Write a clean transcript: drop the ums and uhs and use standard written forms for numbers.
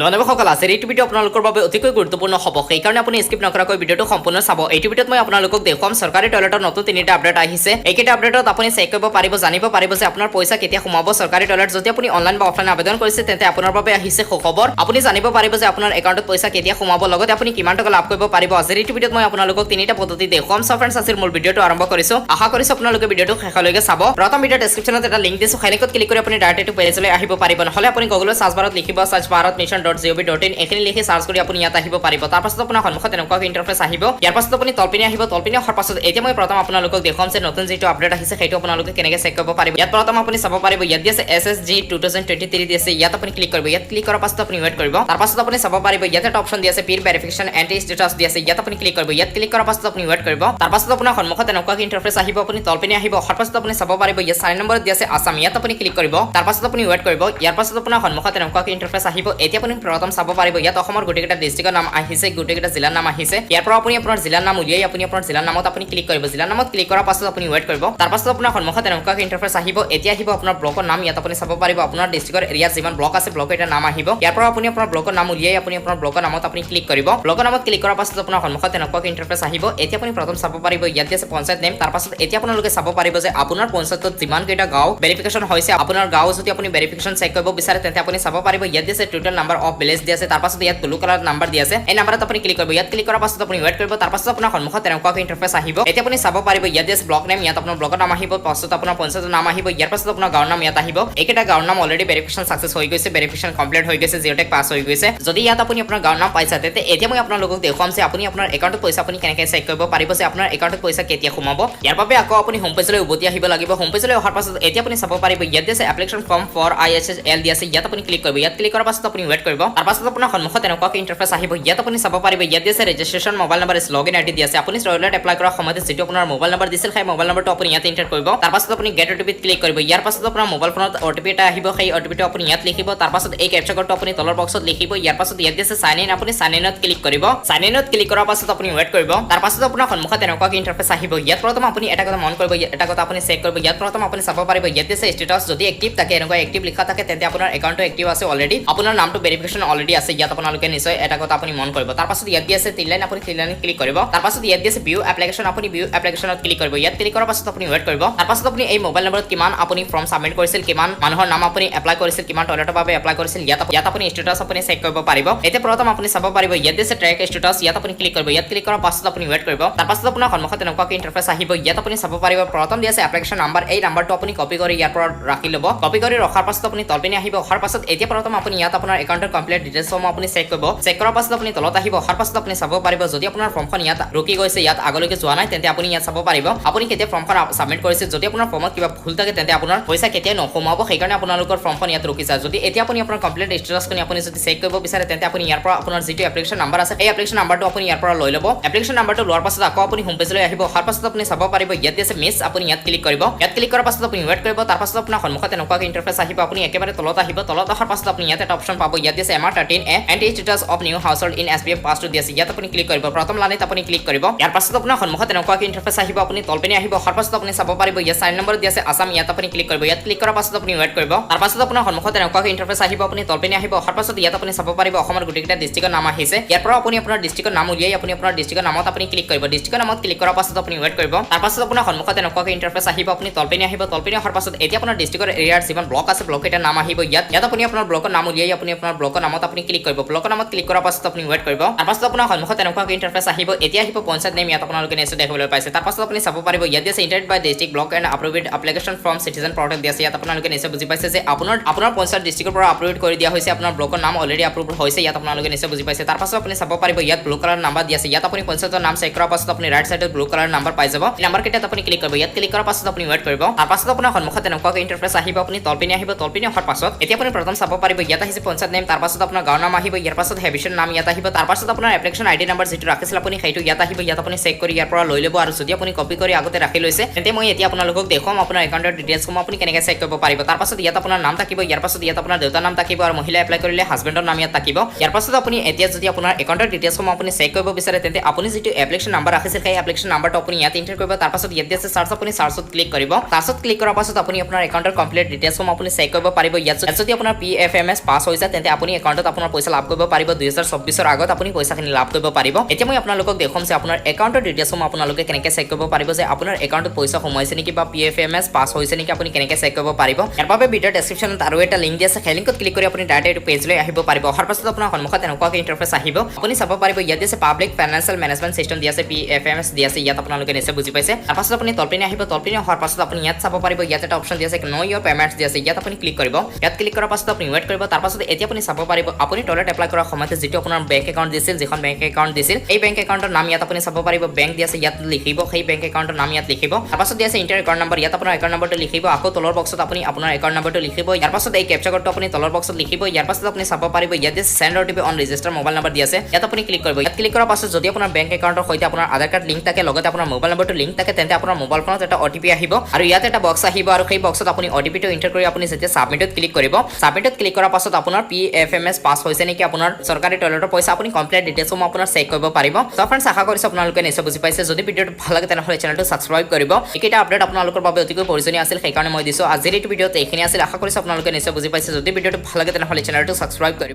বন্ধুসকল আছে এই ভিডিও আপোনালোকৰ বাবে অতিকৈ গুৰুত্বপূৰ্ণ হ'ব সেই কাৰণে আপুনি স্কিপ নকৰাকৈ ভিডিওটো সম্পূৰ্ণ চাব এই ভিডিওত মই আপোনালোকক দেখুৱাম চৰকাৰী টয়লেটৰ নতুন তিনিটা আপডেট আহিছে এইকেইটা আপডেটত আপুনি চেক কৰিব পাৰিব জানিব পাৰিব যে আপোনাৰ পইচা কেতিয়া সোমাব চৰকাৰী টয়লেট যদি আপুনি অনলাইন বা অফলাইন আবেদন কৰিছে তেন্তে আপোনাৰ বাবে আহিছে খবৰ আপুনি জানিব পাৰিব যে আপোনাৰ একাউণ্টত পইচা কেতিয়া সোমাব লগতে আপুনি কিমান টকা লাভ কৰিব পাৰিব আজিৰ এই ভিডিওত মই আপোনালোকক তিনিটা পদ্ধতি দেখুৱাম সো ফ্ৰেণ্ডছ আজিৰ মূল ভিডিওটো আৰম্ভ কৰিছো আশা কৰিছো আপোনালোকে ভিডিওটো শেষলৈকে চাব প্ৰথম ভিডিও ডেসক্ৰিপচনত এটা লিংক দিছো খাইলিকত ক্লিক কৰি আপুনি ডাইৰেক্ট এইটো পেজলৈ আহিব পাৰিব নহলে আপুনি গুগলত সাৰ্চ বাৰত লিখিব swachh.bharat.gov.in এখিনি লিখি সাৰ্চ কৰি আপুনি ইয়াত আহিব পাৰিব তাৰ পাছত আপোনাৰ সন্মুখত এনেকুৱা ইন্টাৰফেস আহিব ইয়াৰ পাছত আপুনি তলপিনে আহিব তলপিনে অহাৰ পাছত এতিয়া মই প্ৰথম আপোনালোকক দেখুৱাম যে নতুন যেটো আপডেট আহিছে সেইটো আপোনালোকে কেনেকৈ চেক কৰিব পাৰিব ইয়াত প্ৰথম আপুনি চাব পাৰিব ইয়াত দিছে SSG 2023 দিছে ইয়াত আপুনি ক্লিক কৰিব ইয়াত ক্লিক কৰাৰ পাছত আপুনি ওয়েট কৰিব তাৰ পাছত আপুনি চাব পাৰিব ইয়াত এটা অপচন দিছে পিৰ ভেৰিফিকেশন এন্টি ষ্টেটাস দিছে ইয়াত আপুনি ক্লিক কৰিব ইয়াত ক্লিক কৰাৰ পাছত আপুনি ওয়েট কৰিব তাৰ পাছত আপোনাৰ সন্মুখত এনেকুৱা ইন্টাৰফেস আহিব আপুনি তলপিনে আহিব অহাৰ পাছত আপুনি চাব পাৰিব ইয়াত 4 নম্বৰত দিছে আসাম ইয়াত আপুনি ক্লিক কৰিব তাৰ পাছত আপুনি ওয়েট কৰিব ইয়াৰ পাছত আপোনাৰ সন্মুখত এনেকুৱা ইন্টাৰফেস আহিব এতিয়া আপুনি প্ৰথম চাব পাৰিব ইয়াত অসমৰ গোটেইটা ডিস্ট্ৰিক্টৰ নাম আহিছে গোটেইটা জিলাৰ নাম আহিছে ইয়াৰ পৰা আপুনি আপোনাৰ জিলাৰ নাম উলিয়াই আপুনি আপোনাৰ জিলাৰ নামত আপুনি ক্লিক কৰিব জিলাৰ নামত ক্লিক কৰাৰ পাছত আপুনি ওয়েট কৰিব তাৰ পাছত আপোনাৰ সন্মুখত এনেকুৱা ইন্টাৰফেস আহিব এতিয়া আহিব আপোনাৰ ব্লকৰ নাম ইয়াত আপুনি চাব পাৰিব আপোনাৰ ডিস্ট্ৰিক্টৰ এৰিয়া যিমান ব্লক আছে ব্লক এটা নাম আহিব ইয়াৰ পৰা আপুনি আপোনাৰ ব্লকৰ নাম উলিয়াই আপুনি আপোনাৰ ব্লকৰ নামত আপুনি ক্লিক কৰিব ব্লকৰ নামত ক্লিক কৰাৰ পাছত আপোনাৰ সন্মুখত এনেকুৱা ইন্টাৰফেস আহিব এতিয়া আপুনি প্ৰথম চাব পাৰিব ইয়াত আছে পঞ্চায়ত নেম তাৰ পাছত এতিয়া আপোনালোকে চাব পাৰিব যে আপোনাৰ পঞ্চায়তত যিমান কেইটা গাঁও ভেৰিফিকেশন হৈছে আপোনাৰ গাঁও যদি আপুনি ভেৰিফিকেশন চেক কৰিব বিচাৰে তেন্তে আপুনি চাব পাৰিব ইয়াত আছে টোটাল নাম্বাৰ অফ ভিলেজ দিছে তাৰ পাছত ইয়াত ব্লু কালাৰ নাম্বাৰ দি আছে এই নাম্বাৰত আপুনি ক্লিক কৰিব ইয়াত ক্লিক কৰাৰ পাছত আপুনি ওয়েট কৰিব তাৰ পাছত আপোনাৰ সন্মুখত এনেকুৱা ইন্টাৰফেস আহিব এতিয়া আপুনি চাব পাৰিব ইয়াত আছে ব্লক নেম ইয়াত আপোনাৰ ব্লকৰ নাম আহিব পাছত আপোনাৰ পঞ্চায়তৰ নাম আহিব ইয়াৰ পাছত আপোনাৰ গাঁৱৰ নাম ইয়াত আহিব এইকেইটা গাঁৱৰ নাম অলৰেডি ভেৰিফিকেশন সাকসেস হৈ গৈছে ভেৰিফিকেশন কমপ্লিট হৈ গৈছে জিঅ'টেক পাছ হৈ গৈছে যদি ইয়াত আপুনি আপোনাৰ গাঁৱৰ নাম পাইছে তেন্তে এতিয়া মই আপোনালোকক দেখুৱাম যে আপুনি আপোনাৰ একাউণ্টত পইচা আপুনি কেনেকৈ চেক কৰিব পাৰিব যে আপোনাৰ একাউণ্টত পইচা কেতিয়া সোমাব ইয়াৰ বাবে আকৌ আপুনি হোম পেজলৈ উভতি আহিব লাগিব হোম পেজলৈ অহাৰ পাছত এতিয়া আপুনি চাব পাৰিব ইয়াত আছে এপ্লিকেশন ফৰ্ম ফৰ ISSL দি আছে ইয়াত আপুনি ক্লিক কৰিব ইয়াত ক্লিক কৰাৰ পাছত আপুনি ওয়েট কৰিব তাৰ পাছত আপোনাৰ সন্মুখত এনেকুৱা ইন্টাৰফেস আহিব ইয়াত আপুনি চাব পাৰিব ইয়াত আছে registration mobile number login ID দি আছে আপুনি টয়লেট এপ্লাই কৰাৰ সময়ত যেটো আপোনাৰ মোবাইল নম্বৰ দিছিল সেই মোবাইল নম্বৰটো আপুনি ইয়াত এন্টাৰ কৰিব তাৰ পাছত আপুনি গেট OTP ক্লিক কৰিব ইয়াৰ পাছত আপোনাৰ মোবাইল ফোনত OTP এটা আহিব সেই OTP টো আপুনি ইয়াত লিখিব তাৰ পাছত এই ক্যাপচা কোডটো আপুনি তলৰ বক্সত লিখিব ইয়াৰ পাছত ইয়াত আছে সাইন ইন আপুনি সাইন ইনত ক্লিক কৰিব সাইন ইনত ক্লিক কৰাৰ পাছত আপুনি ওয়েট কৰিব তাৰ পাছত আপোনাৰ সন্মুখত এনেকুৱা ইন্টাৰফেস আহিব ইয়াত প্ৰথম আপুনি এটা কথা মন কৰিব এটা কথা আপুনি চেক কৰিব ইয়াত প্ৰথম আপুনি চাব পাৰিব ইয়াত আছে ষ্টেটাস যদি এক্টিভ থাকে এনেকুৱা এক্টিভ লিখা থাকে তেন্তে আপোনাৰ একাউণ্টটো এক্টিভ আছে অলৰেডি আপোনাৰ নামটো ভেৰিফিকেশন অলৰেডি আছে ইয়াত আপোনালোকে নিশ্চয় এটা কথা আপুনি মন কৰিব তাৰ পাছত ইয়াত আছে তিন লাইন আপুনি তিন লাইন ক্লিক কৰিব তাৰ পাছত ইয়াত আছে ভিউ এপ্লিকেশন আপুনি ভিউ এপ্লিকেশনত ক্লিক কৰিব ইয়াত ক্লিক কৰাৰ পাছত আপুনি ওয়েট কৰিব তাৰ পাছত আপুনি এই মোবাইল নম্বৰত কিমান আপুনি ফৰ্ম সাবমিট কৰিছিল কিমান মানুহৰ নাম আপুনি এপ্লাই কৰিছিল কিমান টয়লেটৰ বাবে এপ্লাই কৰিছিল ইয়াত আপুনি ষ্টেটাস আপুনি চেক কৰিব পাৰিব এতিয়া প্ৰথম আপুনি চাব পাৰিব ইয়াত আছে ট্ৰেক ষ্টেটাস ইয়াত আপুনি ক্লিক কৰিব ইয়াত ক্লিক কৰাৰ পাছত আপুনি ওয়েট কৰিব তাৰ পাছত আপোনাৰ সন্মুখত এনেকুৱা ইন্টাৰফেস আহিব ইয়াত আপুনি চাব পাৰিব প্ৰথম দি আছে এপ্লিকেশন নাম্বাৰ এই নাম্বাৰটো আপুনি কপি কৰি ইয়াৰ পৰা ৰাখি ল'ব কপি কৰি ৰখাৰ পাছত আপুনি তলপিনে আহিব অহাৰ পাছত এতিয়া প্ৰথম আপুনি ইয়াত আপোনাৰ একাউণ্টৰ কমপ্লিট ডিটেইলছ সমূহ আপুনি চেক কৰিব চেক কৰাৰ পাছত আপুনি তলত আহিব অহাৰ পাছত আপুনি চাব পাৰিব যদি আপোনাৰ ফৰ্মখন ইয়াত ৰখি গৈছে ইয়াত আগলৈকে যোৱা নাই তেন্তে আপুনি ইয়াত চাব পাৰিব আপুনি কেতিয়া ফৰ্মখন সাবমিট কৰিছে যদি আপোনাৰ ফৰ্মত কিবা ভুল থাকে তেন্তে আপোনাৰ পইচা কেতিয়া নকমাব সেইকাৰণে আপোনালোকৰ ফৰ্মখন ইয়াত ৰখি যায় যদি এতিয়া আপুনি আপোনাৰ কমপ্লিট ষ্টেটাছখন আপুনি যদি চেক কৰিব বিচাৰে তেন্তে আপুনি ইয়াৰ পৰা আপোনাৰ যেটো এপ্লিকেশন নাম্বাৰ আছে এই এপ্লিকেশন নাম্বাৰটো আপুনি ইয়াৰ পৰা লৈ ল'ব এপ্লিকেশন নাম্বাৰটো লোৱাৰ পাছত আকৌ আপুনি হোম পেজলৈ আহিব অহাৰ পাছত আপুনি চাব পাৰিব ইয়াত আছে মিছ আপুনি ইয়াত ক্লিক কৰিব ইয়াত ক্লিক কৰাৰ পাছত আপুনি ওয়েট কৰিব তাৰ পাছত আপোনাৰ সন্মুখত এনেকুৱা ইন্টাৰফেস আহিব আপুনি একেবাৰে তলত আহিব তলত অহাৰ পাছত আপুনি ইয়াত এটা অপচন পাব ইয়াত আছে MR13A entry status of new household in SBM পাছ টু দিছে ইয়াত আপুনি ক্লিক কৰিব প্ৰথম লাইনত আপুনি ক্লিক কৰিব ইয়াৰ পাছত আপোনাৰ সন্মুখত এনেকুৱা ইন্টাৰফেস আহিব আপুনি তলপিনে আহিব অহাৰ পাছত আপুনি চাব পাৰিব ইয়াত 4 নম্বৰ দি আছে আসাম ইয়াত আপুনি ক্লিক কৰিব ইয়াত ক্লিক কৰাৰ পাছত আপুনি ওয়েট কৰিব তাৰ পাছত আপোনাৰ সন্মুখত এনেকুৱা ইন্টাৰফেস আহিব আপুনি তলপিনে আহিব অহাৰ পাছত ইয়াত আপুনি চাব পাৰিব অসমৰ গোটেইটা ডিস্ট্ৰিক্টৰ নাম আহিছে ইয়াৰ পৰা আপুনি আপোনাৰ ডিস্ট্ৰিক্টৰ নাম উলিয়াই আপুনি আপোনাৰ ডিস্ট্ৰিক্টৰ নামত আপুনি ক্লিক কৰিব ডিস্ট্ৰিক্টৰ নামত ক্লিক কৰাৰ পাছত আপুনি ওয়েট কৰিব তাৰ পাছত আপোনাৰ সন্মুখত এনেকুৱা ইন্টাৰফেস আহিব আপুনি তলপিনে আহিব তলপিনে অহাৰ পাছত এতিয়া আপোনাৰ ডিস্ট্ৰিক্টৰ এৰিয়াৰ যিমান ব্লক আছে ব্লক এটা নাম আহিব ইয়াত আপুনি আপোনাৰ ব্লকৰ নাম উলিয়াই আপুনি আপোনাৰ ব্লকৰ নামত আপুনি ক্লিক কৰিব ব্লকৰ নামত ক্লিক কৰাৰ পাছত আপুনি ওয়েট কৰিব তাৰ পাছত আপোনাৰ সন্মুখত এনেকুৱা ইন্টাৰফেস আহিব এতিয়া আহিব পঞ্চায়ত নেম ইয়াত আপোনালোকে নিশ্চয় দেখিবলৈ পাইছে তাৰ পাছত আপুনি চাব পাৰিব ইয়াত আছে interact by district block and approved application from citizen portal দি আছে ইয়াত আপোনালোকে নিশ্চয় বুজি পাইছে যে আপোনাৰ পঞ্চায়ত ডিস্ট্ৰিক্টৰ পৰা আপলোড কৰি দিয়া হৈছে আপোনাৰ ব্লকৰ নাম অলৰেডি আপলোড হৈছে ইয়াত আপোনালোকে নিশ্চয় বুজি পাইছে তাৰ পাছত আপুনি চাব পাৰিব ইয়াত ব্লু কালাৰ নাম্বাৰ দি আছে ইয়াত আপুনি পঞ্চায়তৰ নাম চেক কৰাৰ পাছত আপুনি ৰাইট সাইডত ব্লু কালাৰ নাম্বাৰ পাই যাব এই নাম্বাৰ কেইটাত আপুনি ক্লিক কৰিব ইয়াত ক্লিক কৰাৰ পাছত আপুনি ওয়েট কৰিব তাৰ পাছত আপোনাৰ সন্মুখত এনেকুৱা ইন্টাৰফেস আহিব আপুনি তলপিনে আহিব তলপিনে অহাৰ পাছত এতিয়া আপুনি প্ৰথম চাব পাৰিব ইয়াত আহিছে পঞ্চায়ত নেম তাৰ পাছত আপোনাৰ গাঁৱৰ নাম আহিব ইয়াৰ পাছত হেবিশন নাম ইয়াত আহিব তাৰ পাছত আপোনাৰ এপ্লিকেশন আইডি নাম্বাৰ যেটো ৰাখিছিল আপুনি সেইটো ইয়াত আহিব ইয়াত আপুনি চেক কৰি ইয়াৰ পৰা লৈ ল'ব আৰু যদি আপুনি কপি কৰি আগতে ৰাখি লৈছে তেন্তে মই এতিয়া আপোনালোকক দেখুৱাম আপোনাৰ একাউণ্টৰ ডিটেইলছসমূহ আপুনি কেনেকৈ চেক কৰিব পাৰিব তাৰ পাছত ইয়াত আপোনাৰ নাম থাকিব ইয়াৰ পাছত ইয়াত আপোনাৰ দেউতাৰ নাম থাকিব আৰু মহিলা এপ্লাই কৰিলে হাজবেণ্ডৰ নাম ইয়াত থাকিব ইয়াৰ পাছত আপুনি এতিয়া যদি আপোনাৰ একাউণ্টৰ ডিটেইলছসমূহ আপুনি চেক কৰিব বিচাৰে তেন্তে আপুনি যেটো এপ্লিকেশন নাম্বাৰ ৰাখিছিল সেই এপ্লিকেশন নাম্বাৰটো আপুনি ইয়াত এন্টাৰ কৰিব তাৰ পাছত ইয়াত আছে সাৰ্চ আপুনি সাৰ্চত ক্লিক কৰিব সাৰ্চত ক্লিক কৰাৰ পাছত আপুনি আপোনাৰ একাউণ্টৰ কমপ্লিট ডিটেইলছসমূহ আপুনি চেক কৰিব পাৰিব ইয়াত যদি আপোনাৰ PFMS পাছ হৈছে তেন্তে আপুনি একাউণ্টত আপোনাৰ পইচা লাভ কৰিব পাৰিব 2024 আগত আপুনি পইচাখিনি লাভ কৰিব পাৰিব এতিয়া মই আপোনালোকক দেখুৱাম যে আপোনাৰ একাউণ্টৰ ডিটেইলছসমূহ আপোনালোকে কেনেকৈ চেক কৰিব পাৰিব যে আপোনাৰ একাউণ্টত পইচা সোমাইছে নেকি বা PFMS পাছ হৈছে নেকি আপুনি কেনেকৈ চেক কৰিব পাৰিব ইয়াৰ বাবে ভিডিঅ' ডেছক্ৰিপশ্যনত আৰু এটা লিংক দিয়া আছে সেই লিংকত ক্লিক কৰি আপুনি ডাইৰেক্ট এইটো পেজলৈ আহিব পাৰিব অহাৰ পাছত আপোনাৰ সন্মুখত এনেকুৱাকৈ ইণ্টাৰফেচ আহিব আপুনি চাব পাৰিব ইয়াত আছে পাব্লিক ফাইনেন্সিয়েল মেনেজমেণ্ট চিষ্টেম দিয়া আছে PFMS দিয়া আছে ইয়াত আপোনালোকে নিশ্চয় বুজি পাইছে তাৰ পাছত আপুনি তলপিনে আহিব তলপিনে অহাৰ পাছত আপুনি ইয়াত চাব পাৰিব ইয়াত এটা অপশ্যন দিয়া আছে নো ইয়ৰ পেমেণ্টছ দিয়া আছে ইয়াত আপুনি ক্লিক কৰিব ইয়াত ক্লিক কৰাৰ পাছত আপুনি ৱেইট কৰিব তাৰ পাছত এতিয়া আপুনি চাব পাৰিব আপুনি টয়লেট এপ্লাই কৰাৰ সময়তে যেটো আপোনাৰ বেংক একাউণ্ট দিছিল যিখন বেংক একাউণ্ট দিছিল এই বেংক একাউণ্টৰ নাম ইয়াত আপুনি চাব পাৰিব বেংক দিয়া আছে ইয়াত লিখিব সেই বেংক একাউণ্টৰ নাম ইয়াত লিখিব তাৰ পাছত দিয়া আছে ইণ্টাৰ একাউণ্ট নম্বৰ ইয়াত আপোনাৰ একাউণ্ট নম্বৰটো লিখিব আকৌ তলৰ বক্সত আপুনি আপোনাৰ একাউণ্ট নম্বৰটো লিখিব ইয়াৰ পাছত এই কেপচা কোডটো আপুনি তলৰ বক্সত লিখিব ইয়াৰ পাছত আপুনি চাব পাৰিব ইয়াত send OTP on register mobile number দিয়া আছে ইয়াত আপুনি ক্লিক কৰিব ইয়াত ক্লিক কৰাৰ পাছত যদি আপোনাৰ বেংক একাউণ্টৰ সৈতে আপোনাৰ আধাৰ কাৰ্ড লিংক থাকে লগতে আপোনাৰ মোবাইল নম্বৰটো লিংক থাকে তেন্তে আপোনাৰ মোবাইল ফোনত এটা OTP আহিব আৰু ইয়াত এটা বক্স আহিব আৰু সেই বক্সত আপুনি OTP টো এন্টাৰ কৰি আপুনি যেতিয়া সাবমিটত ক্লিক কৰিব সাবমিটত ক্লিক কৰাৰ পাছত আপোনাৰ PFMS পাছ হৈছে নেকি আপোনাৰ চৰকাৰী টয়লেটৰ পইচা আপুনি কমপ্লিট ডিটেইলছসমূহ আপোনাৰ চেক কৰিব পাৰিব তো ফ্ৰেণ্ডছ আশা কৰিছো আপোনালোকে নিশ্চয় বুজি পাইছে যদি ভিডিঅ'টো ভাল লাগে তেনেহ'লে চেনেলটো সাবস্ক্ৰাইব কৰিব এইকেইটা আপডেট আপোনালোকৰ বাবে অতিকৈ প্ৰয়োজনীয় আছিল সেইকাৰণে মই দিছো আজিৰ এই ভিডিঅ'ত এইখিনি আছিল আশা কৰিছো আপোনালোকে নিশ্চয় বুজি পাইছে যদি ভিডিঅ'টো ভাল লাগে তেনেহ'লে চেনেলটো সাবস্ক্ৰাইব কৰিব